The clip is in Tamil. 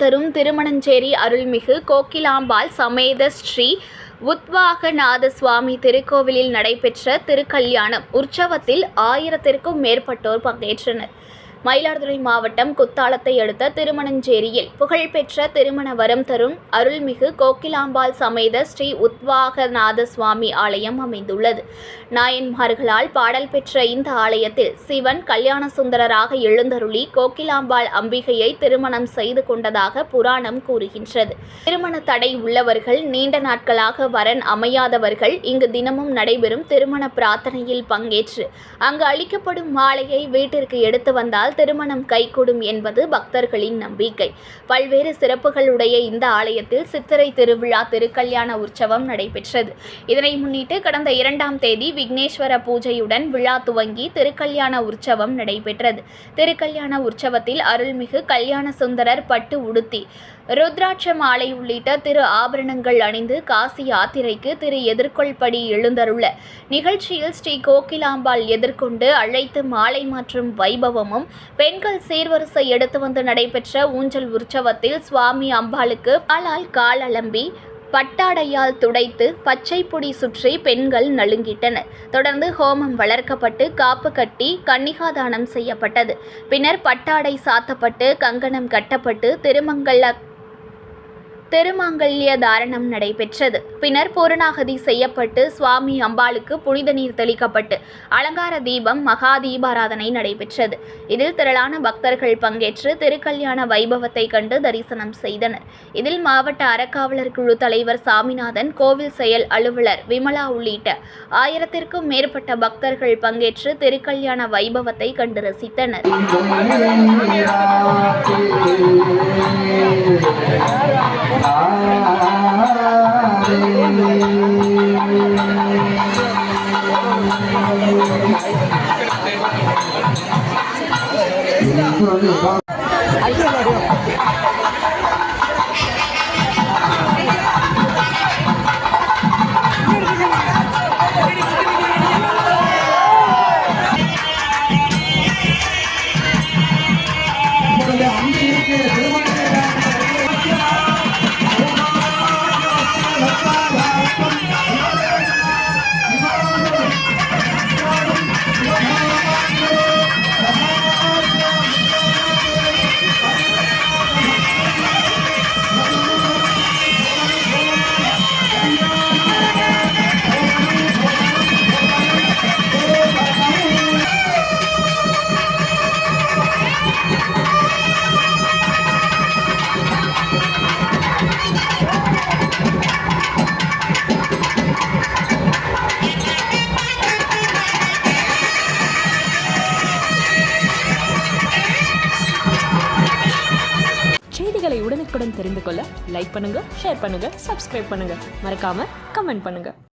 தரும் திருமணஞ்சேரி அருள்மிகு கோகிலாம்பாள் சமேத ஸ்ரீ உத்வாகநாத சுவாமி திருக்கோவிலில் நடைபெற்ற திருக்கல்யாணம் உற்சவத்தில் 1000க்கும் மேற்பட்டோர் பங்கேற்றனர். மயிலாடுதுறை மாவட்டம் குத்தாலத்தை அடுத்த திருமணஞ்சேரியில் புகழ்பெற்ற திருமண வரம் தரும் அருள்மிகு கோகிலாம்பாள் சமேத ஸ்ரீ உத்வாகநாத சுவாமி ஆலயம் அமைந்துள்ளது. நாயன்மார்களால் பாடல் பெற்ற இந்த ஆலயத்தில் சிவன் கல்யாண சுந்தரராக எழுந்தருளி கோகிலாம்பாள் அம்பிகையை திருமணம் செய்து கொண்டதாக புராணம் கூறுகின்றது. திருமண தடை உள்ளவர்கள், நீண்ட நாட்களாக வரன் அமையாதவர்கள் இங்கு தினமும் நடைபெறும் திருமண பிரார்த்தனையில் பங்கேற்று அங்கு அளிக்கப்படும் மாலையை வீட்டிற்கு எடுத்து வந்தால் திருமணம் கைகூடும் என்பது பக்தர்களின் நம்பிக்கை. பல்வேறு சிறப்புகளுடைய இந்த ஆலயத்தில் சித்திரை திருவிழா திருக்கல்யாண உற்சவம் நடைபெற்றது. இதனை முன்னிட்டு கடந்த 2ஆம் தேதி விக்னேஸ்வர பூஜையுடன் விழா துவங்கி திருக்கல்யாண உற்சவம் நடைபெற்றது. திருக்கல்யாண உற்சவத்தில் அருள்மிகு கல்யாண சுந்தரர் பட்டு உடுத்தி ருத்ராட்ச மாலை உள்ளிட்ட திரு ஆபரணங்கள் அணிந்து காசி யாத்திரைக்கு திரு எதிர்கொள்படி எழுந்தருள நிகழ்ச்சியில் ஸ்ரீ கோகிலாம்பாள் எதிர்கொண்டு அழைத்து மாலை மாற்றும் வைபவமும், பெண்கள் சீர்வரிசை எடுத்து வந்து நடைபெற்ற ஊஞ்சல் உற்சவத்தில் சுவாமி அம்பாளுக்கு பாலால் கால் அலம்பி பட்டாடையால் துடைத்து பச்சை பொடி சுற்றி பெண்கள் நலுங்கிட்டனர். தொடர்ந்து ஹோமம் வளர்க்கப்பட்டு காப்பு கட்டி கன்னிகாதானம் செய்யப்பட்டது. பின்னர் பட்டாடை சாத்தப்பட்டு கங்கணம் கட்டப்பட்டு திருமாங்கல்ய தாரணம் நடைபெற்றது. பின்னர் பூரணாகதி செய்யப்பட்டு சுவாமி அம்பாளுக்கு புனித நீர் தெளிக்கப்பட்டு அலங்கார தீபம், மகா தீபாராதனை நடைபெற்றது. இதில் திரளான பக்தர்கள் பங்கேற்று திருக்கல்யாண வைபவத்தை கண்டு தரிசனம் செய்தனர். இதில் மாவட்ட அறக்காவலர் குழு தலைவர் சாமிநாதன், கோவில் செயல் அலுவலர் விமலா உள்ளிட்ட 1000க்கும் மேற்பட்ட பக்தர்கள் பங்கேற்று திருக்கல்யாண வைபவத்தை கண்டு ரசித்தனர். செய்திகளை உடனுக்குடன் தெரிந்து கொள்ள லைக் பண்ணுங்க, ஷேர் பண்ணுங்க, சப்ஸ்கிரைப் பண்ணுங்க, மறக்காம கமெண்ட் பண்ணுங்க.